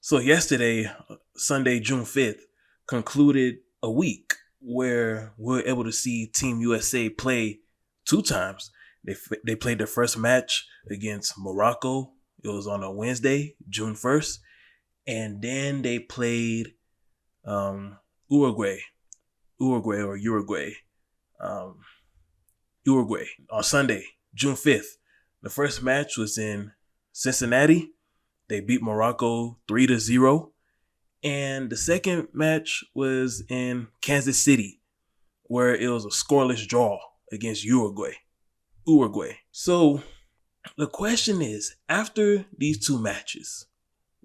So yesterday, Sunday, June 5th, concluded a week where we were able to see Team USA play two times. They played their first match against Morocco. It was on a Wednesday, June 1st. And then they played Uruguay on Sunday, June 5th. The first match was in Cincinnati. They beat Morocco 3-0. And the second match was in Kansas City, where it was a scoreless draw against Uruguay. So the question is, after these two matches,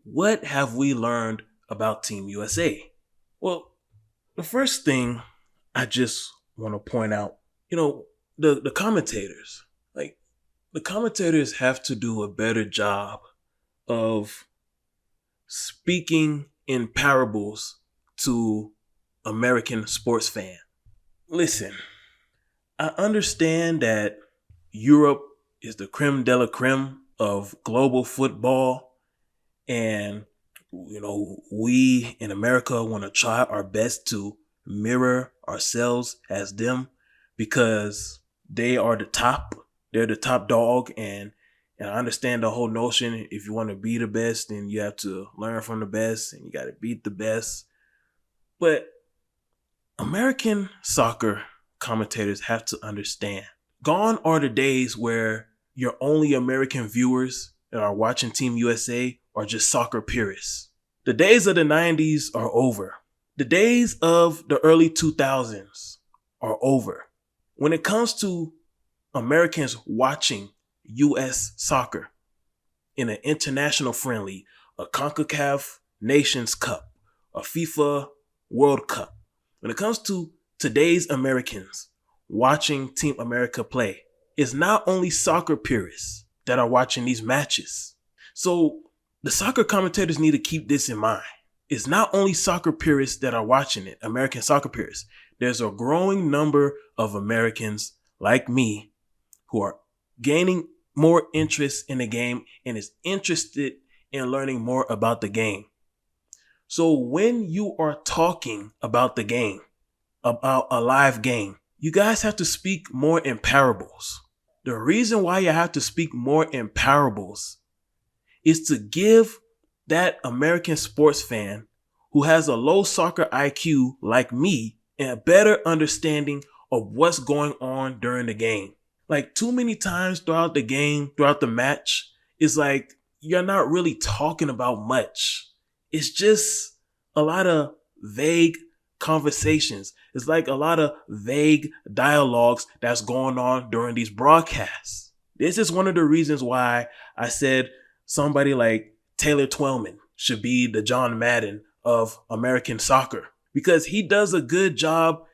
what have we learned about Team USA? Well, the first thing I just want to point out, the commentators. The commentators have to do a better job of speaking in parables to American sports fan. Listen, I understand that Europe is the creme de la creme of global football, and we in America want to try our best to mirror ourselves as them because they are the top. They're the top dog, and I understand the whole notion. If you want to be the best, then you have to learn from the best, and you got to beat the best. But American soccer commentators have to understand. Gone are the days where your only American viewers that are watching Team USA are just soccer purists. The days of the 90s are over. The days of the early 2000s are over. When it comes to Americans watching U.S. soccer in an international friendly, a CONCACAF Nations Cup, a FIFA World Cup. When it comes to today's Americans watching Team America play, it's not only soccer purists that are watching these matches. So the soccer commentators need to keep this in mind. It's not only soccer purists that are watching it, American soccer purists. There's a growing number of Americans like me who are gaining more interest in the game and is interested in learning more about the game. So when you are talking about the game, about a live game, you guys have to speak more in parables. The reason why you have to speak more in parables is to give that American sports fan who has a low soccer IQ like me a better understanding of what's going on during the game. Like too many times throughout the game, throughout the match, it's like you're not really talking about much. It's just a lot of vague conversations. It's like a lot of vague dialogues that's going on during these broadcasts. This is one of the reasons why I said somebody like Taylor Twellman should be the John Madden of American soccer, because he does a good job.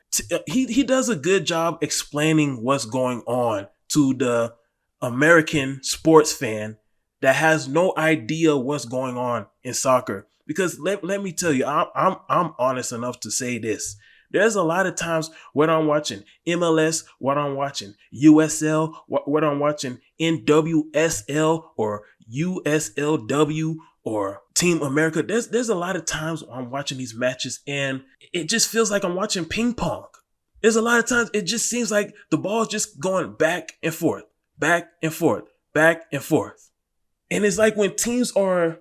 He does a good job explaining what's going on to the American sports fan that has no idea what's going on in soccer. Because let me tell you, I'm honest enough to say this. There's a lot of times when I'm watching MLS, when I'm watching USL, when I'm watching NWSL or USLW or Team America. There's a lot of times I'm watching these matches and it just feels like I'm watching ping pong. There's a lot of times it just seems like the ball's just going back and forth, back and forth, back and forth. And it's like when teams are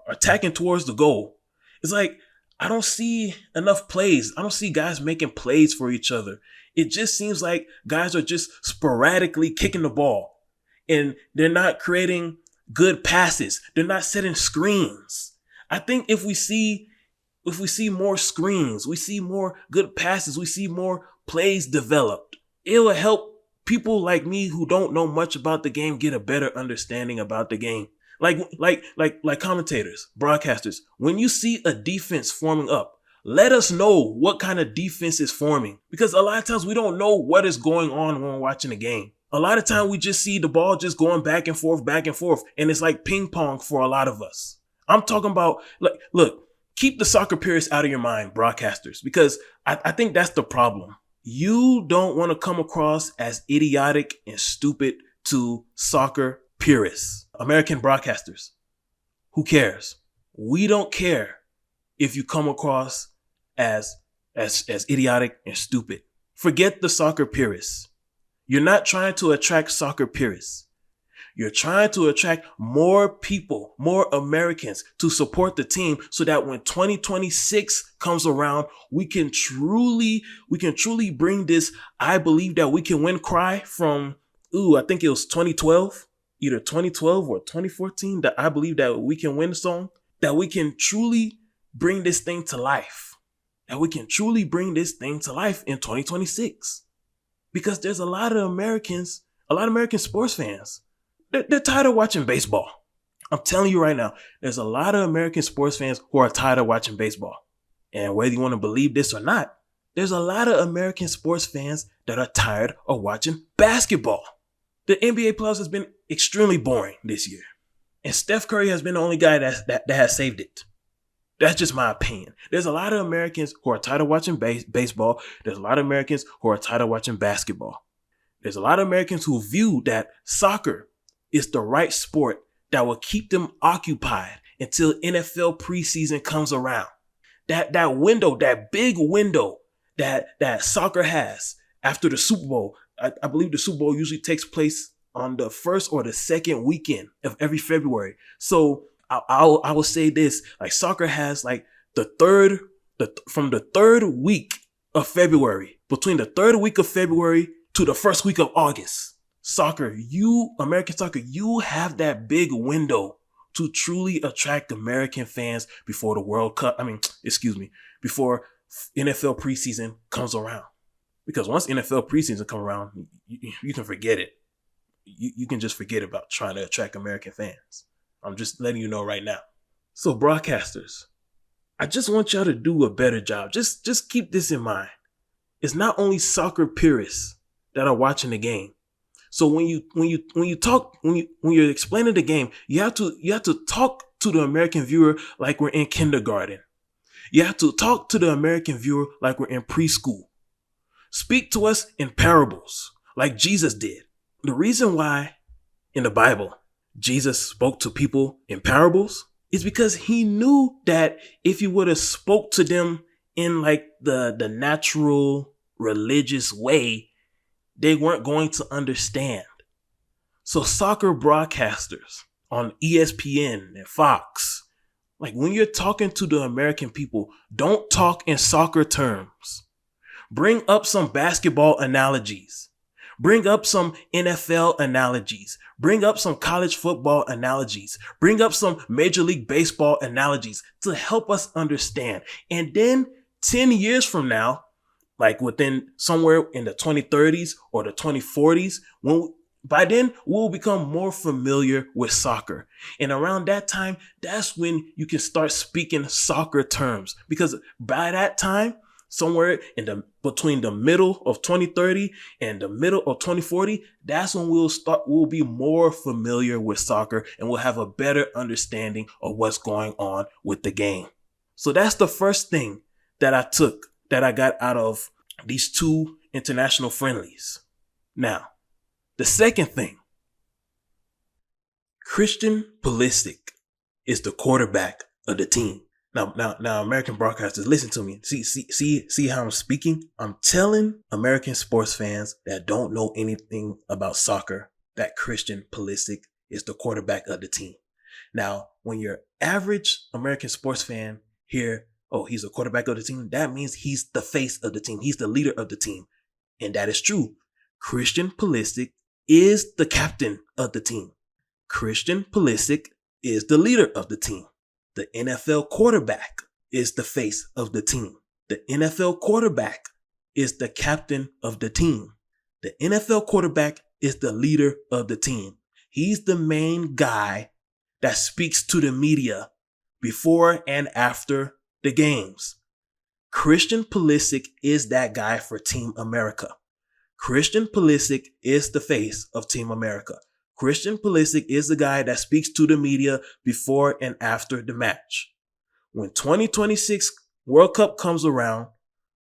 attacking towards the goal, it's like I don't see enough plays. I don't see guys making plays for each other. It just seems like guys are just sporadically kicking the ball and they're not creating good passes. They're not setting screens. I think if we see more screens, we see more good passes, we see more plays developed, it will help people like me who don't know much about the game get a better understanding about the game. Like commentators, broadcasters, when you see a defense forming up, let us know what kind of defense is forming. Because a lot of times we don't know what is going on when we're watching a game. A lot of time we just see the ball just going back and forth, and it's like ping pong for a lot of us. I'm talking about, look, keep the soccer purists out of your mind, broadcasters, because I think that's the problem. You don't want to come across as idiotic and stupid to soccer purists. American broadcasters. Who cares? We don't care if you come across as idiotic and stupid. Forget the soccer purists. You're not trying to attract soccer purists. You're trying to attract more people, more Americans to support the team so that when 2026 comes around, we can truly bring this "I believe that we can win" cry from, I think it was 2012, either 2012 or 2014, that "I believe that we can win" song, that we can truly bring this thing to life. That we can truly bring this thing to life in 2026. Because there's a lot of American sports fans. They're tired of watching baseball. I'm telling you right now, there's a lot of American sports fans who are tired of watching baseball. And whether you want to believe this or not, there's a lot of American sports fans that are tired of watching basketball. The NBA playoffs has been extremely boring this year. And Steph Curry has been the only guy that has saved it. That's just my opinion. There's a lot of Americans who are tired of watching baseball. There's a lot of Americans who are tired of watching basketball. There's a lot of Americans who view that soccer is the right sport that will keep them occupied until NFL preseason comes around. That window, that big window that soccer has after the Super Bowl. I believe the Super Bowl usually takes place on the first or the second weekend of every February. So I will say this, like soccer has like from the third week of February, between the third week of February to the first week of August. American soccer, you have that big window to truly attract American fans before the World Cup. Before NFL preseason comes around. Because once NFL preseason comes around, you can forget it. You can just forget about trying to attract American fans. I'm just letting you know right now. So broadcasters, I just want y'all to do a better job. Just keep this in mind. It's not only soccer purists that are watching the game. So when you're explaining the game, you have to talk to the American viewer like we're in kindergarten. You have to talk to the American viewer like we're in preschool. Speak to us in parables like Jesus did. The reason why in the Bible Jesus spoke to people in parables is because he knew that if he would have spoke to them in like the natural religious way, they weren't going to understand. So soccer broadcasters on ESPN and Fox, like when you're talking to the American people, don't talk in soccer terms. Bring up some basketball analogies. Bring up some NFL analogies. Bring up some college football analogies. Bring up some Major League Baseball analogies to help us understand. And then 10 years from now, like within somewhere in the 2030s or the 2040s, by then we'll become more familiar with soccer. And around that time, that's when you can start speaking soccer terms. Because by that time, somewhere between the middle of 2030 and the middle of 2040, that's when we'll be more familiar with soccer and we'll have a better understanding of what's going on with the game. So that's the first thing that I got out of these two international friendlies. Now, the second thing, Christian Pulisic is the quarterback of the team. Now, American broadcasters, listen to me. See how I'm speaking? I'm telling American sports fans that don't know anything about soccer that Christian Pulisic is the quarterback of the team. Now, when your average American sports fan hear, oh, he's a quarterback of the team, that means he's the face of the team. He's the leader of the team. And that is true. Christian Pulisic is the captain of the team. Christian Pulisic is the leader of the team. The NFL quarterback is the face of the team. The NFL quarterback is the captain of the team. The NFL quarterback is the leader of the team. He's the main guy that speaks to the media before and after the games. Christian Pulisic is that guy for Team America. Christian Pulisic is the face of Team America. Christian Pulisic is the guy that speaks to the media before and after the match. When 2026 World Cup comes around,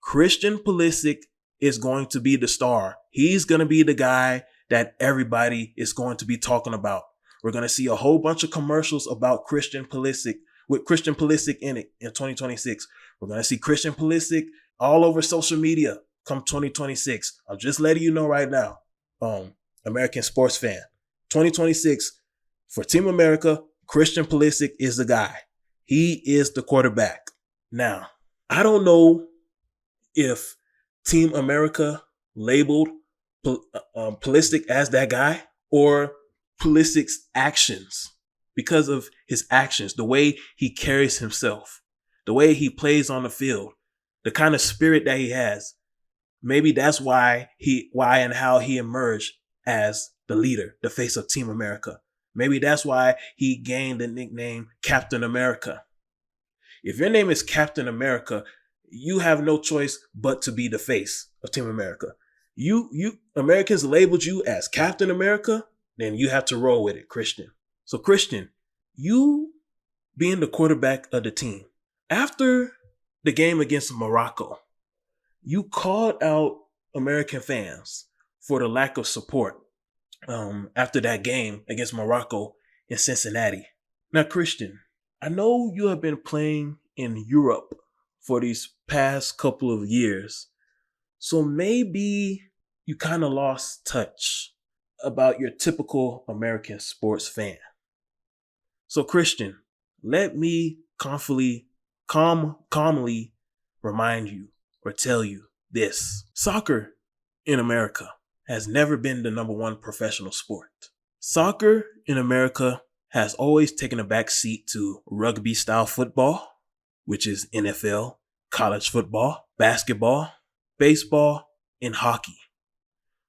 Christian Pulisic is going to be the star. He's going to be the guy that everybody is going to be talking about. We're going to see a whole bunch of commercials about Christian Pulisic with Christian Pulisic in it in 2026. We're going to see Christian Pulisic all over social media come 2026. I'm just letting you know right now, American sports fan. 2026, for Team America, Christian Pulisic is the guy. He is the quarterback. Now, I don't know if Team America labeled Pulisic as that guy or Pulisic's actions, because of his actions, the way he carries himself, the way he plays on the field, the kind of spirit that he has. Maybe that's why and how he emerged as the leader, the face of Team America. Maybe that's why he gained the nickname Captain America. If your name is Captain America, you have no choice but to be the face of Team America. You Americans labeled you as Captain America, then you have to roll with it, Christian. So Christian, you being the quarterback of the team, after the game against Morocco, you called out American fans for the lack of support after that game against Morocco in Cincinnati. Now, Christian, I know you have been playing in Europe for these past couple of years, so maybe you kind of lost touch about your typical American sports fan. So Christian, let me calmly remind you or tell you this. Soccer in America has never been the number one professional sport. Soccer in America has always taken a back seat to rugby style football, which is NFL, college football, basketball, baseball, and hockey.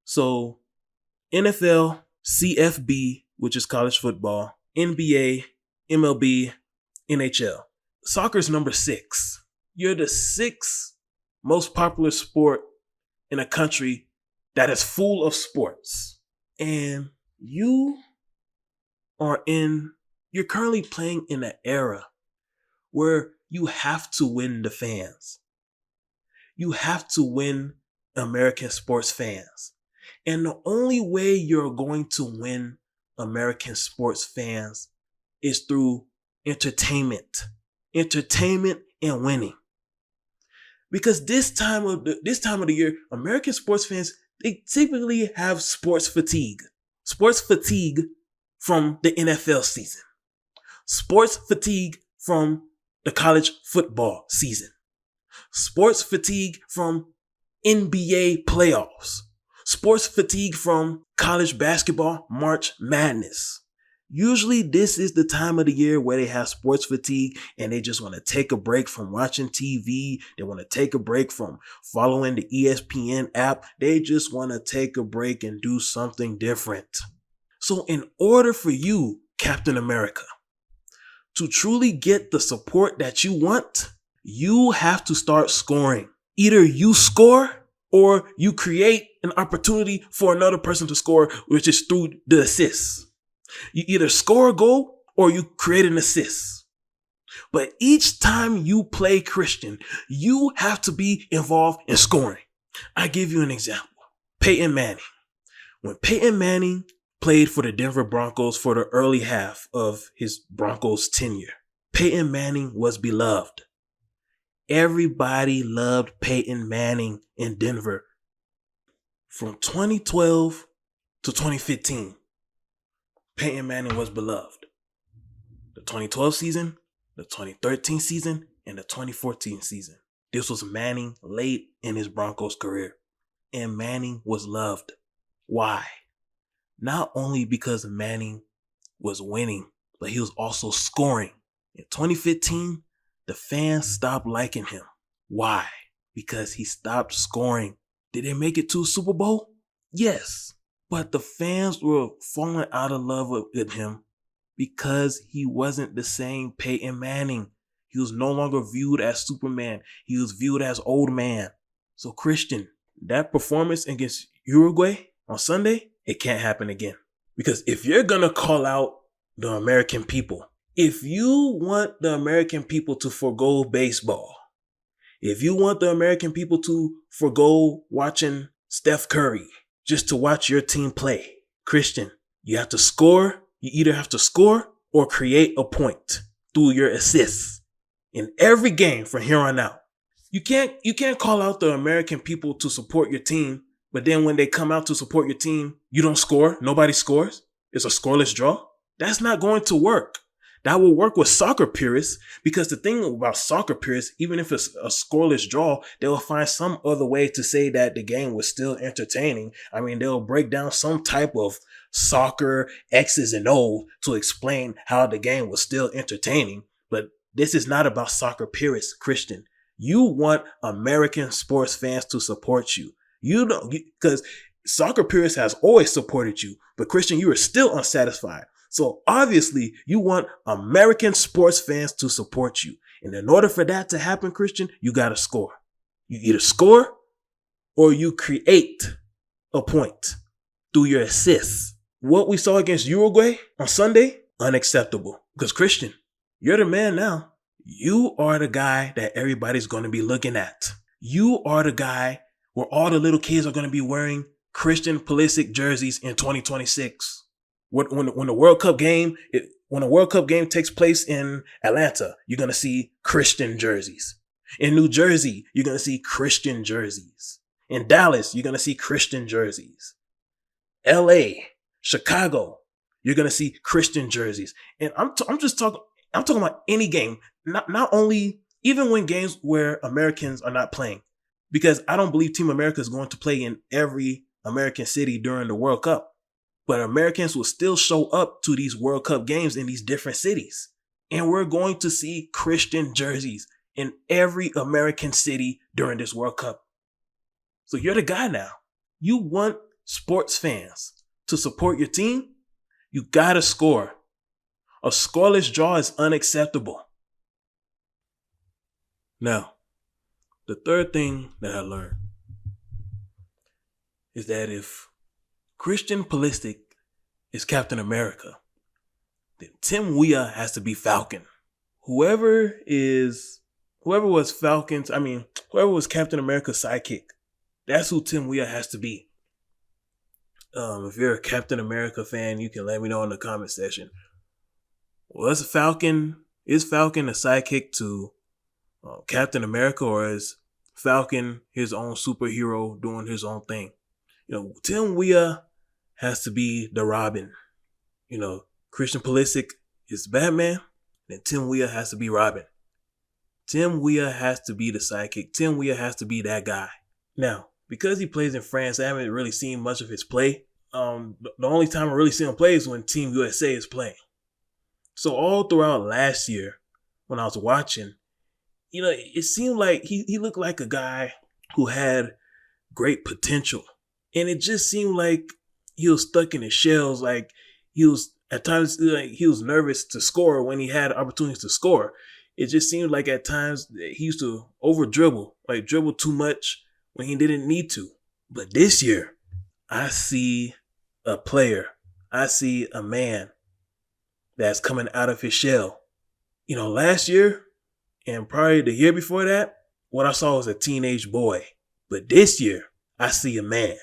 So NFL, CFB, which is college football, NBA, MLB, NHL. Soccer's number 6. You're the 6th most popular sport in a country that is full of sports. And you're currently playing in an era where you have to win the fans. You have to win American sports fans. And the only way you're going to win American sports fans is through entertainment and winning. Because this time of the year, American sports fans, they typically have sports fatigue from the NFL season, sports fatigue from the college football season, sports fatigue from NBA playoffs, sports fatigue from college basketball March Madness. Usually this is the time of the year where they have sports fatigue and they just want to take a break from watching TV. They want to take a break from following the ESPN app. They just want to take a break and do something different. So in order for you, Captain America, to truly get the support that you want, you have to start scoring. Either you score or you create an opportunity for another person to score, which is through the assists. You either score a goal or you create an assist. But each time you play Christian, you have to be involved in scoring. I give you an example. Peyton Manning. When Peyton Manning played for the Denver Broncos for the early half of his Broncos tenure, Peyton Manning was beloved. Everybody loved Peyton Manning in Denver from 2012 to 2015. Peyton Manning was beloved. The 2012 season, the 2013 season, and the 2014 season. This was Manning late in his Broncos career. And Manning was loved. Why? Not only because Manning was winning, but he was also scoring. In 2015, the fans stopped liking him. Why? Because he stopped scoring. Did they make it to a Super Bowl? Yes. But the fans were falling out of love with him because he wasn't the same Peyton Manning. He was no longer viewed as Superman. He was viewed as old man. So Christian, that performance against Uruguay on Sunday, it can't happen again. Because if you're going to call out the American people, if you want the American people to forgo baseball, if you want the American people to forgo watching Steph Curry just to watch your team play, Christian, you have to score. You either have to score or create a point. through your assists in every game from here on out. You can't call out the American people to support your team, but then when they come out to support your team, you don't score. Nobody scores. It's a scoreless draw. That's not going to work. That will work with soccer purists, because the thing about soccer purists, even if it's a scoreless draw, they will find some other way to say that the game was still entertaining. I mean, they'll break down some type of soccer X's and O's to explain how the game was still entertaining. But this is not about soccer purists, Christian. You want American sports fans to support you. You know, because soccer purists has always supported you, but Christian, you are still unsatisfied. So obviously you want American sports fans to support you. And in order for that to happen, Christian, you got to score. You either score or you create a point through your assists. What we saw against Uruguay on Sunday, unacceptable. Because Christian, you're the man now. You are the guy that everybody's going to be looking at. You are the guy where all the little kids are going to be wearing Christian Pulisic jerseys in 2026. When the World Cup game takes place in Atlanta, you're going to see Christian jerseys. In New Jersey, you're going to see Christian jerseys. In Dallas, you're going to see Christian jerseys. LA, Chicago, you're going to see Christian jerseys. And I'm talking about any game, not only, even when games where Americans are not playing, because I don't believe Team America is going to play in every American city during the World Cup. But Americans will still show up to these World Cup games in these different cities. And we're going to see Christian jerseys in every American city during this World Cup. So you're the guy now. You want sports fans to support your team? You gotta score. A scoreless draw is unacceptable. Now, the third thing that I learned is that if Christian Pulisic is Captain America, then Tim Weah has to be Falcon. Whoever was Captain America's sidekick, that's who Tim Weah has to be. If you're a Captain America fan, you can let me know in the comment section. Is Falcon a sidekick to Captain America, or is Falcon his own superhero doing his own thing? Tim Weah has to be the Robin. Christian Pulisic is Batman, then Tim Weah has to be Robin. Tim Weah has to be the sidekick. Tim Weah has to be that guy. Now, because he plays in France, I haven't really seen much of his play. The only time I really see him play is when Team USA is playing. So all throughout last year, when I was watching, it seemed like he looked like a guy who had great potential. And it just seemed like he was stuck in his shells. Like at times he was nervous to score when he had opportunities to score. It just seemed like at times he used to over dribble, like dribble too much when he didn't need to. But this year, I see a player. I see a man that's coming out of his shell. Last year and probably the year before that, what I saw was a teenage boy. But this year, I see a man.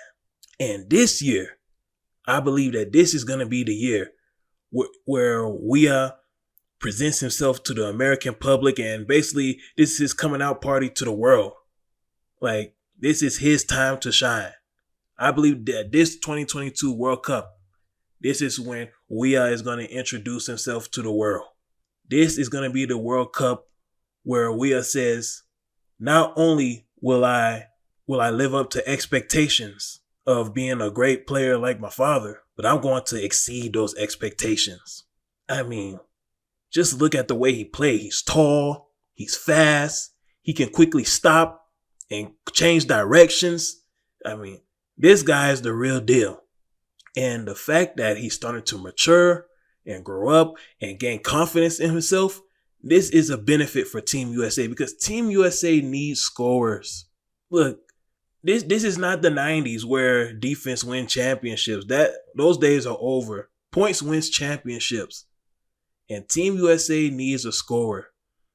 And this year, I believe that this is going to be the year where Weah presents himself to the American public, and basically this is his coming out party to the world. Like, this is his time to shine. I believe that this 2022 World Cup, this is when Weah is going to introduce himself to the world. This is going to be the World Cup where Weah says, not only will I live up to expectations of being a great player like my father, but I'm going to exceed those expectations. I mean, just look at the way he plays. He's tall, he's fast, he can quickly stop and change directions. I mean, this guy is the real deal. And the fact that he's starting to mature and grow up and gain confidence in himself, this is a benefit for Team USA, because Team USA needs scorers. Look, this is not the 90s where defense wins championships. Those days are over. Points wins championships. And Team USA needs a scorer,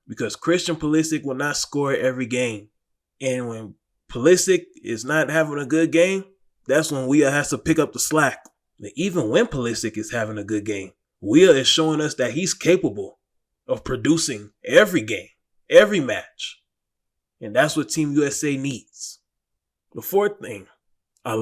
because Christian Pulisic will not score every game. And when Pulisic is not having a good game, that's when Weah has to pick up the slack. And even when Pulisic is having a good game, Weah is showing us that he's capable of producing every game, every match. And that's what Team USA needs. The fourth thing I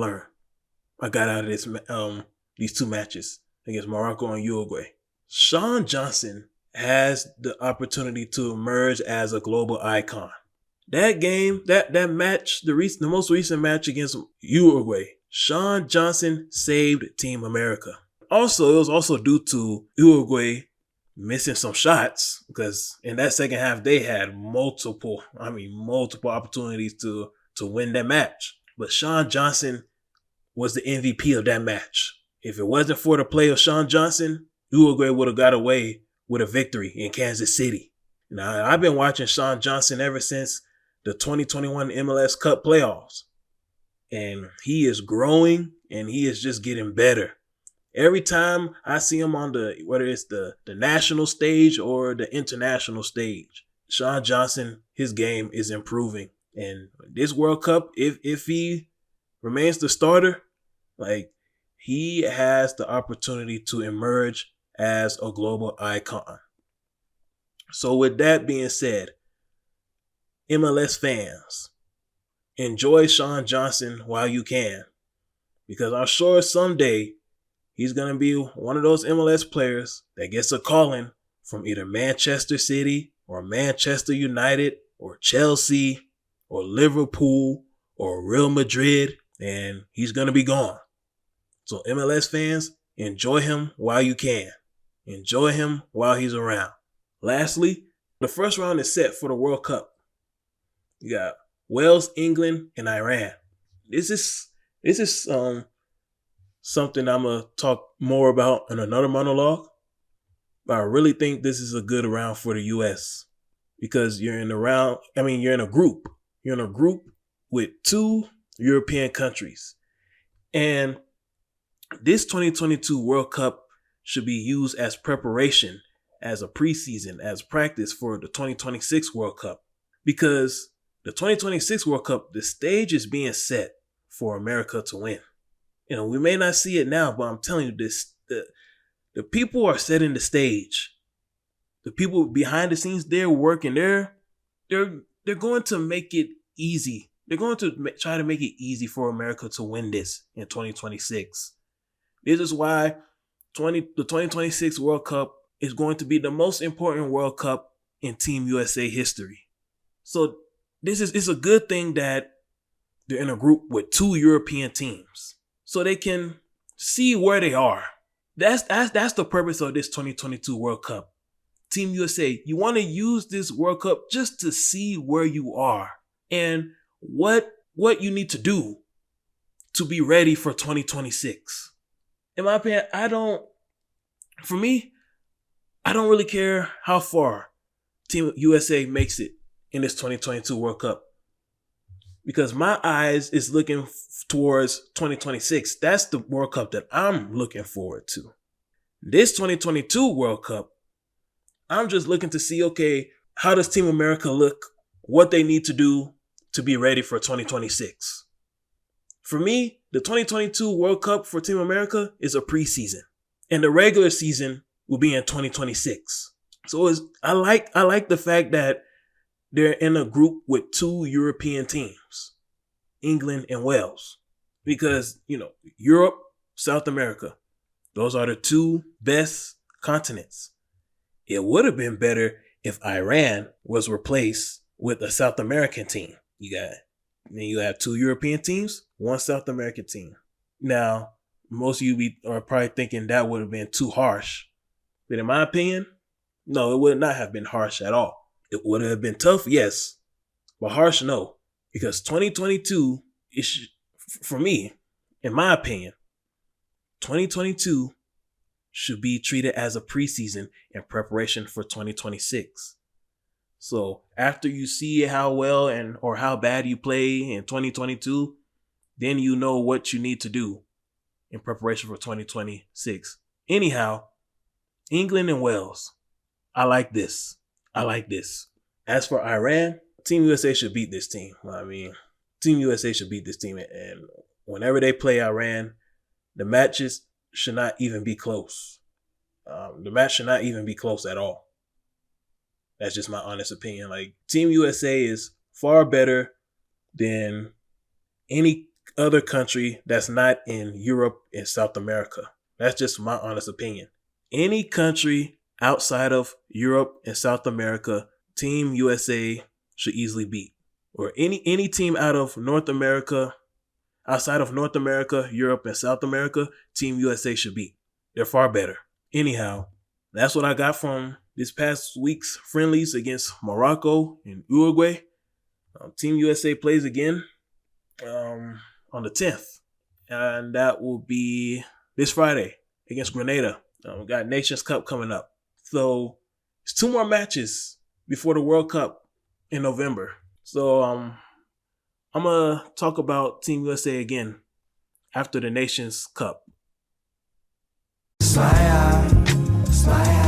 got out of these two matches against Morocco and Uruguay. Sean Johnson has the opportunity to emerge as a global icon. That game, that match, the most recent match against Uruguay, Sean Johnson saved Team America. Also, it was also due to Uruguay missing some shots, because in that second half they had multiple opportunities to win that match. But Sean Johnson was the MVP of that match. If it wasn't for the play of Sean Johnson, Uruguay would have got away with a victory in Kansas City. Now, I've been watching Sean Johnson ever since the 2021 MLS Cup playoffs. And he is growing and he is just getting better. Every time I see him on whether it's the national stage or the international stage, Sean Johnson, his game is improving. And this World Cup, if he remains the starter, he has the opportunity to emerge as a global icon. So with that being said, MLS fans, enjoy Sean Johnson while you can, because I'm sure someday he's going to be one of those MLS players that gets a calling from either Manchester City or Manchester United or Chelsea or Liverpool or Real Madrid, and he's going to be gone. So MLS fans, enjoy him while you can. Enjoy him while he's around. Lastly, the first round is set for the World Cup. You got Wales, England, and Iran. This is something I'm gonna talk more about in another monologue. But I really think this is a good round for the US, because you're in a group. You're in a group with two European countries. And this 2022 World Cup should be used as preparation, as a preseason, as practice for the 2026 World Cup. Because the 2026 World Cup, the stage is being set for America to win. We may not see it now, but I'm telling you this, the people are setting the stage. The people behind the scenes, they're working. They're going to make it easy. They're going to try to make it easy for America to win this in 2026. This is why the 2026 World Cup is going to be the most important World Cup in Team USA history. So it's a good thing that they're in a group with two European teams, so they can see where they are. That's the purpose of this 2022 World Cup. Team USA, you want to use this World Cup just to see where you are and what you need to do to be ready for 2026. In my opinion, I don't really care how far Team USA makes it in this 2022 World Cup, because my eyes is looking towards 2026. That's the World Cup that I'm looking forward to. This 2022 World Cup, I'm just looking to see, okay, how does Team America look? What they need to do to be ready for 2026. For me, the 2022 World Cup for Team America is a preseason, and the regular season will be in 2026. So I like the fact that they're in a group with two European teams, England and Wales, because, Europe, South America, those are the two best continents. It would have been better if Iran was replaced with a South American team. You have two European teams, one South American team. Now, most of you are probably thinking that would have been too harsh. But in my opinion, no, it would not have been harsh at all. It would have been tough, yes, but harsh, no. Because 2022, for me, in my opinion, 2022 should be treated as a preseason in preparation for 2026. So after you see how well or how bad you play in 2022, then you know what you need to do in preparation for 2026. Anyhow, England and Wales, I like this. As for Iran, Team USA should beat this team. Team USA should beat this team. And whenever they play Iran, the matches should not even be close. The match should not even be close at all. That's just my honest opinion. Like, Team USA is far better than any other country that's not in Europe and South America. That's just my honest opinion. Any country outside of Europe and South America, Team USA should easily beat. Or any team out of North America, outside of North America, Europe, and South America, Team USA should beat. They're far better. Anyhow, that's what I got from this past week's friendlies against Morocco and Uruguay. Team USA plays again on the 10th. And that will be this Friday against Grenada. We got Nations Cup coming up. So it's 2 more matches before the World Cup in November. So I'm going to talk about Team USA again after the Nations Cup. Slide out.